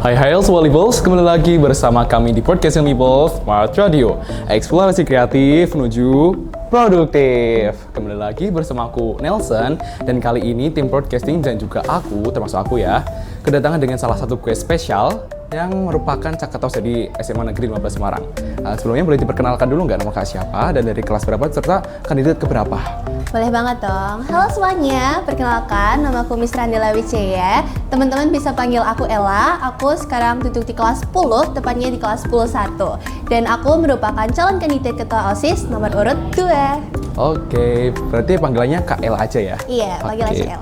Hai semua Libels, kembali lagi bersama kami di podcast Libels Smart Radio. Eksplorasi kreatif menuju produktif. Kembali lagi bersama aku Nelson, dan kali ini tim broadcasting dan juga aku, termasuk aku ya, kedatangan dengan salah satu kuis spesial yang merupakan Cakatos dari SMA Negeri 15 Semarang. Sebelumnya boleh diperkenalkan dulu nggak nama kak siapa dan dari kelas berapa serta kandidat keberapa? Boleh banget dong. Halo semuanya, perkenalkan nama aku Miss Randela Wijaya. Teman-teman bisa panggil aku Ella. Aku sekarang duduk di kelas 10, tepatnya di kelas 10-1. Dan aku merupakan calon kandidat ketua OSIS nomor urut 2. Oke, berarti panggilannya Kak Ella aja ya? Iya, panggil aja Ella.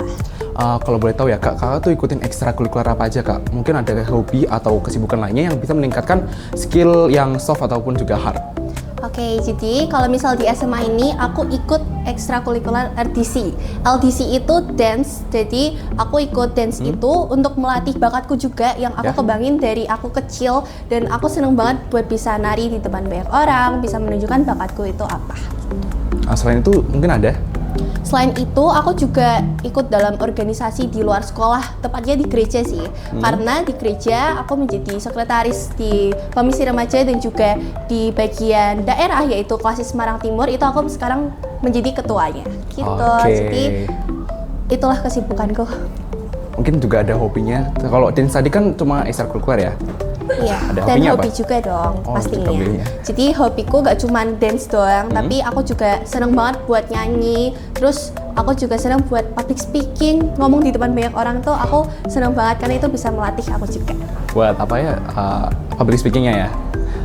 Kalau boleh tahu ya kak, kakak tuh ikutin ekstrakurikuler apa aja kak? Mungkin ada hobi atau kesibukan lainnya yang bisa meningkatkan skill yang soft ataupun juga hard? Oke, jadi kalau misal di SMA ini aku ikut ekstrakurikuler LDC. LDC itu dance, jadi aku ikut dance itu untuk melatih bakatku juga yang aku kembangin dari aku kecil, dan aku seneng banget buat bisa nari di depan banyak orang, bisa menunjukkan bakatku itu apa. Selain itu mungkin ada? Selain itu, aku juga ikut dalam organisasi di luar sekolah, tepatnya di gereja sih. Karena di gereja aku menjadi sekretaris di Komisi Remaja dan juga di bagian daerah, yaitu Koasis Semarang Timur, itu aku sekarang menjadi ketuanya. Gitu. Jadi itulah kesibukanku. Mungkin juga ada hobinya. Kalau dance tadi kan cuma ekstrakurikuler ya? Iya, ada dan hobi apa? juga dong pastinya. Hobinya. Jadi hobiku gak cuma dance doang, tapi aku juga seneng banget buat nyanyi. Terus aku juga seneng buat public speaking, ngomong di depan banyak orang tuh aku seneng banget karena itu bisa melatih aku juga. Buat apa ya, public speakingnya ya?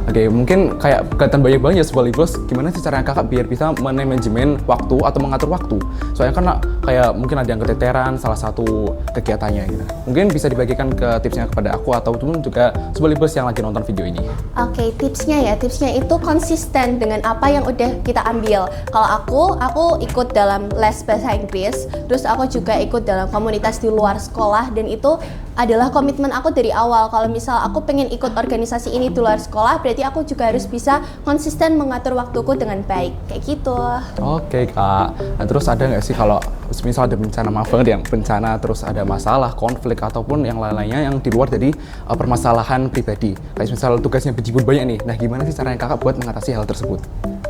Oke, mungkin kayak kelihatan banyak banget ya sebuah Libels. Gimana sih caranya kakak biar bisa manajemen waktu atau mengatur waktu? Soalnya kan kayak mungkin ada yang keteteran salah satu kegiatannya gitu. Mungkin bisa dibagikan ke tipsnya kepada aku atau teman juga sebuah Libels yang lagi nonton video ini. Oke, tipsnya itu konsisten dengan apa yang udah kita ambil. Kalau aku ikut dalam les bahasa Inggris, terus aku juga ikut dalam komunitas di luar sekolah, dan itu adalah komitmen aku dari awal. Kalau misal aku pengen ikut organisasi ini di luar sekolah, berarti aku juga harus bisa konsisten mengatur waktuku dengan baik, kayak gitu. Oke kak, nah, terus ada nggak sih kalau misal ada bencana, maaf banget yang bencana, terus ada masalah, konflik ataupun yang lain-lainnya yang di luar dari permasalahan pribadi, kayak misal tugasnya berjibun banyak nih, nah gimana sih caranya kakak buat mengatasi hal tersebut?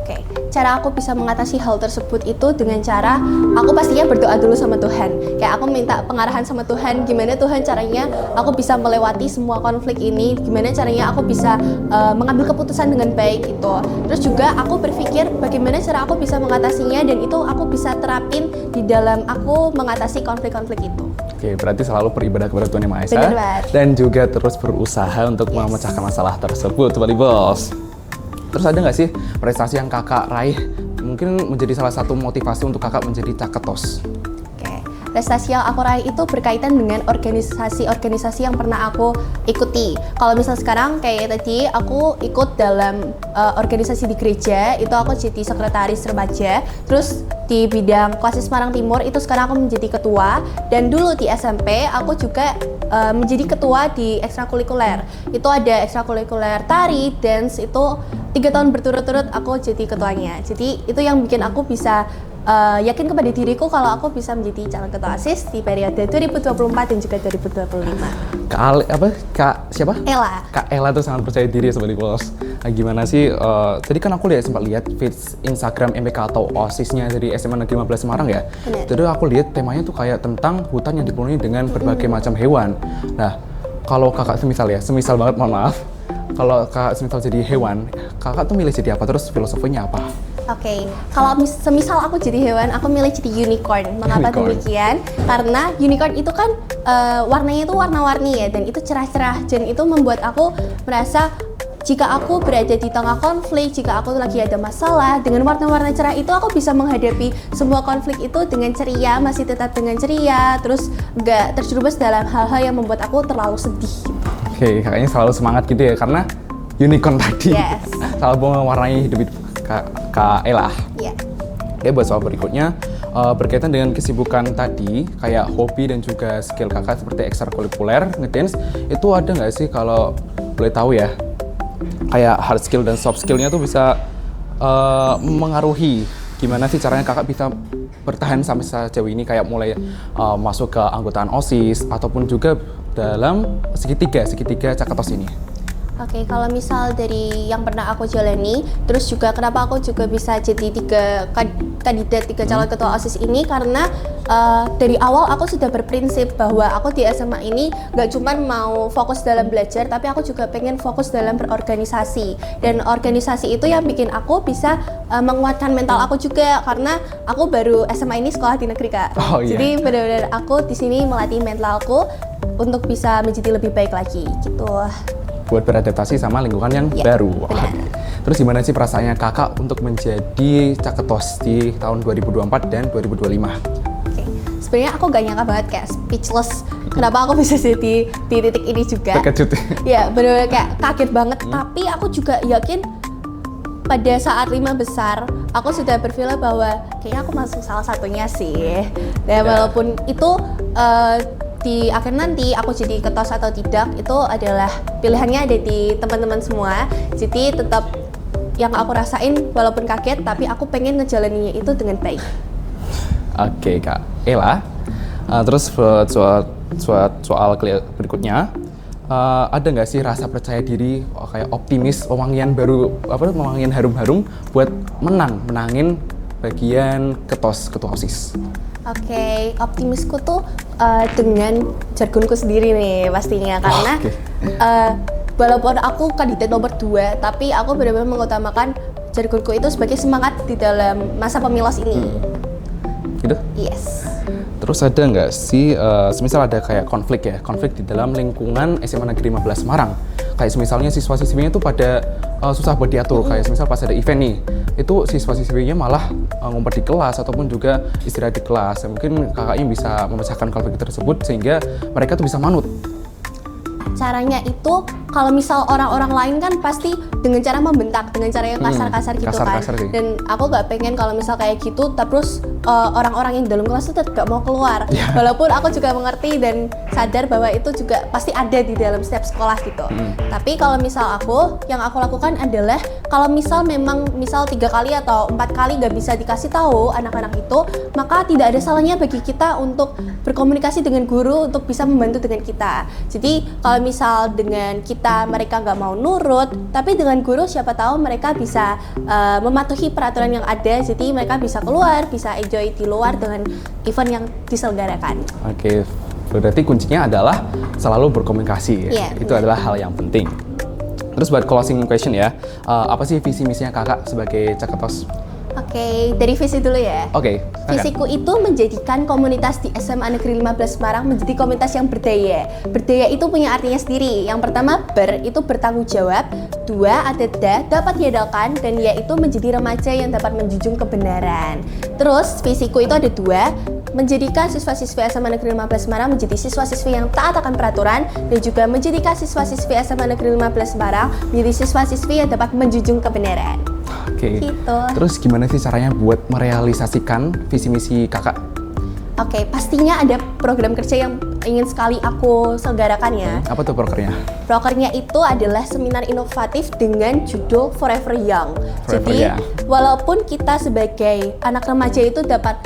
Oke, cara aku bisa mengatasi hal tersebut itu dengan cara aku pastinya berdoa dulu sama Tuhan. Kayak aku minta pengarahan sama Tuhan, gimana Tuhan caranya aku bisa melewati semua konflik ini, gimana caranya aku bisa mengambil keputusan dengan baik itu. Terus juga aku berpikir bagaimana cara aku bisa mengatasinya, dan itu aku bisa terapin di dalam aku mengatasi konflik-konflik itu. Oke, berarti selalu beribadah kepada Tuhan Yang Maha Esa dan juga terus berusaha untuk memecahkan masalah tersebut, Sobat Libels. Terus ada nggak sih prestasi yang kakak raih mungkin menjadi salah satu motivasi untuk kakak menjadi Cakatos? Oke, prestasi yang aku raih itu berkaitan dengan organisasi-organisasi yang pernah aku ikuti. Kalau misal sekarang kayak tadi aku ikut dalam organisasi di gereja, itu aku jadi sekretaris remaja. Terus di bidang Koasis Semarang Timur itu sekarang aku menjadi ketua, dan dulu di SMP aku juga menjadi ketua di ekstrakurikuler. Itu ada ekstrakurikuler tari, dance, itu 3 tahun berturut-turut aku jadi ketuanya. Jadi itu yang bikin aku bisa yakin kepada diriku kalau aku bisa menjadi calon ketua OSIS di periode 2024 dan juga 2025. Kak siapa? Ella. Kak Ella tuh sangat percaya diri ya Sobat Libels. Nah, gimana sih, tadi kan aku sempat lihat feeds Instagram MPK atau OSIS-nya dari SMA Negeri 15 Semarang ya. Bener. Jadi aku lihat temanya tuh kayak tentang hutan yang dipenuhi dengan berbagai macam hewan. Nah, kalau kakak semisal banget, mohon maaf, kalau kakak semisal jadi hewan, kakak tuh milih jadi apa, terus filosofinya apa? Oke, kalau semisal aku jadi hewan, aku milih jadi unicorn. Mengapa demikian? Karena unicorn itu kan warnanya itu warna-warni ya, dan itu cerah-cerah, dan itu membuat aku merasa jika aku berada di tengah konflik, jika aku lagi ada masalah, dengan warna-warna cerah itu aku bisa menghadapi semua konflik itu dengan ceria, masih tetap dengan ceria, terus nggak terjerumus dalam hal-hal yang membuat aku terlalu sedih. Oke, kakaknya selalu semangat gitu ya, karena unicorn tadi. Yes. Selalu mewarnai hidup Kak Ella. Iya. Oke, buat soal berikutnya, berkaitan dengan kesibukan tadi, kayak hobi dan juga skill kakak seperti ekstrakurikuler, ngedance, itu ada nggak sih kalau boleh tahu ya, kayak hard skill dan soft skillnya tuh bisa mengaruhi gimana sih caranya kakak bisa bertahan sampai sejauh ini, kayak mulai masuk ke anggotaan OSIS ataupun juga dalam segitiga Cakatos ini? Oke, kalau misal dari yang pernah aku jalani, terus juga kenapa aku juga bisa jadi kandidat 3 calon ketua OSIS ini, karena dari awal aku sudah berprinsip bahwa aku di SMA ini gak cuma mau fokus dalam belajar, tapi aku juga pengen fokus dalam berorganisasi. Dan organisasi itu yang bikin aku bisa menguatkan mental aku juga, karena aku baru SMA ini sekolah di negeri, Kak. Oh, iya. Jadi benar-benar aku di sini melatih mentalku untuk bisa menjadi lebih baik lagi gitu. Buat beradaptasi sama lingkungan yang Ya, baru. benar. Terus gimana sih perasaannya kakak untuk menjadi Cakatos di tahun 2024 dan 2025? Oke, sebenarnya aku gak nyangka banget, kayak speechless. Kenapa aku bisa jadi di titik ini juga? Terkejut. Ya, benar-benar kayak kaget banget. Tapi aku juga yakin pada saat 5 besar, aku sudah berpikir bahwa kayaknya aku masuk salah satunya sih. Dan walaupun itu di akhir nanti aku jadi ketos atau tidak, itu adalah pilihannya ada di teman-teman semua. Jadi tetap yang aku rasain walaupun kaget, tapi aku pengen ngejalaninnya itu dengan baik. Oke, Kak Ella. Terus buat soal berikutnya, ada nggak sih rasa percaya diri, kayak optimis, wangian harum-harum buat menangin bagian ketua OSIS? Oke, optimisku tuh dengan jargonku sendiri nih pastinya, karena walaupun aku kandidat nomor 2, tapi aku benar-benar mengutamakan jargonku itu sebagai semangat di dalam masa pemilos ini. Gitu? Yes. Terus ada nggak sih, semisal ada kayak konflik di dalam lingkungan SMA Negeri 15 Semarang, kayak semisalnya siswa-siswinya tuh pada susah buat diatur, kayak semisal pas ada event nih, itu siswa-siswinya malah ngumpet di kelas ataupun juga istirahat di kelas. Mungkin kakaknya bisa memecahkan konflik tersebut sehingga mereka tuh bisa manut. Caranya itu, kalau misal orang-orang lain kan pasti dengan cara membentak, dengan cara yang kasar-kasar gitu kasar-kasar kan. sih. Dan aku gak pengen kalau misal kayak gitu, terus orang-orang yang dalam kelas itu tetap gak mau keluar. Walaupun aku juga mengerti dan sadar bahwa itu juga pasti ada di dalam setiap sekolah gitu. Tapi kalau misal yang aku lakukan adalah, kalau misal memang 3 kali atau 4 kali gak bisa dikasih tahu anak-anak itu, maka tidak ada salahnya bagi kita untuk berkomunikasi dengan guru untuk bisa membantu dengan kita. Jadi kalau misal dengan kita mereka nggak mau nurut, tapi dengan guru siapa tahu mereka bisa mematuhi peraturan yang ada, jadi mereka bisa keluar, bisa enjoy di luar dengan event yang diselenggarakan. Oke, berarti kuncinya adalah selalu berkomunikasi. Iya, Itu adalah hal yang penting. Terus buat closing question ya, apa sih visi misinya kakak sebagai Cakatos? Oke, dari visi dulu ya. Oke. Visiku itu menjadikan komunitas di SMA Negeri 15 Semarang menjadi komunitas yang berdaya. Berdaya itu punya artinya sendiri. Yang pertama, itu bertanggung jawab. 2, ada dapat diandalkan, dan yaitu menjadi remaja yang dapat menjunjung kebenaran. Terus, visiku itu ada 2, menjadikan siswa-siswi SMA Negeri 15 Semarang menjadi siswa-siswi yang taat akan peraturan, dan juga menjadikan siswa-siswi SMA Negeri 15 Semarang menjadi siswa-siswi yang dapat menjunjung kebenaran. Oke. Gitu. Terus gimana sih caranya buat merealisasikan visi misi kakak? Oke, pastinya ada program kerja yang ingin sekali aku selenggarakan ya. Apa tuh prokernya? Prokernya itu adalah seminar inovatif dengan judul Forever Young. Forever Jadi, Young. walaupun kita sebagai anak remaja itu dapat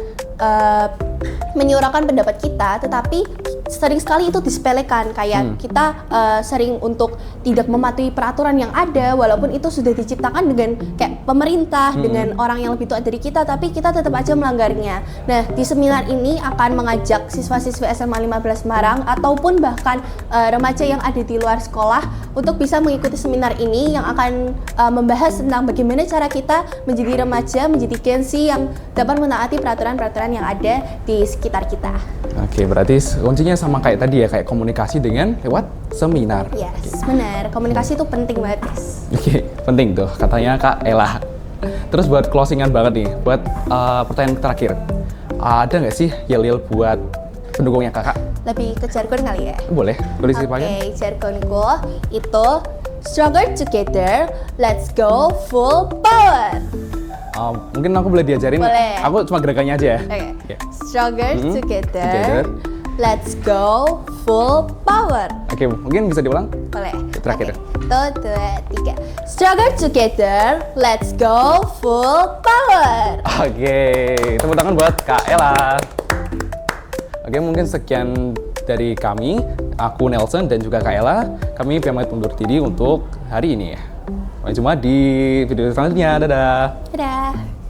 menyuarakan pendapat kita, tetapi sering sekali itu disepelekan, kayak kita sering untuk tidak mematuhi peraturan yang ada, walaupun itu sudah diciptakan dengan kayak pemerintah, dengan orang yang lebih tua dari kita, tapi kita tetap aja melanggarnya. Nah, di seminar ini akan mengajak siswa-siswi SMA 15 Semarang ataupun bahkan remaja yang ada di luar sekolah untuk bisa mengikuti seminar ini yang akan membahas tentang bagaimana cara kita menjadi remaja, menjadi Gen Z yang dapat menaati peraturan-peraturan yang ada di sekitar kita. Oke, berarti kuncinya sama kayak tadi ya, kayak komunikasi dengan lewat seminar. Yes, benar. Komunikasi itu penting banget, guys. Oke, penting tuh katanya Kak Ella. Terus buat closingan banget nih, buat pertanyaan terakhir, ada nggak sih yel-yel buat pendukungnya kakak? Lebih ke jargon kali ya? Boleh, boleh sih Oke, jargonku itu stronger together, let's go full power. Mungkin aku boleh diajarin? Boleh. Aku cuma gerakannya aja ya. Oke. Stronger together, Together. let's go full power. Oke, mungkin bisa diulang? Boleh. terakhir. Satu, dua, tiga. Stronger together, let's go full power. Oke, tepuk tangan buat Kak Ella. Oke, mungkin sekian dari kami, aku Nelson dan juga Kak Ella. Kami pamit undur diri untuk hari ini. Sampai jumpa di video selanjutnya. Dadah. Dadah.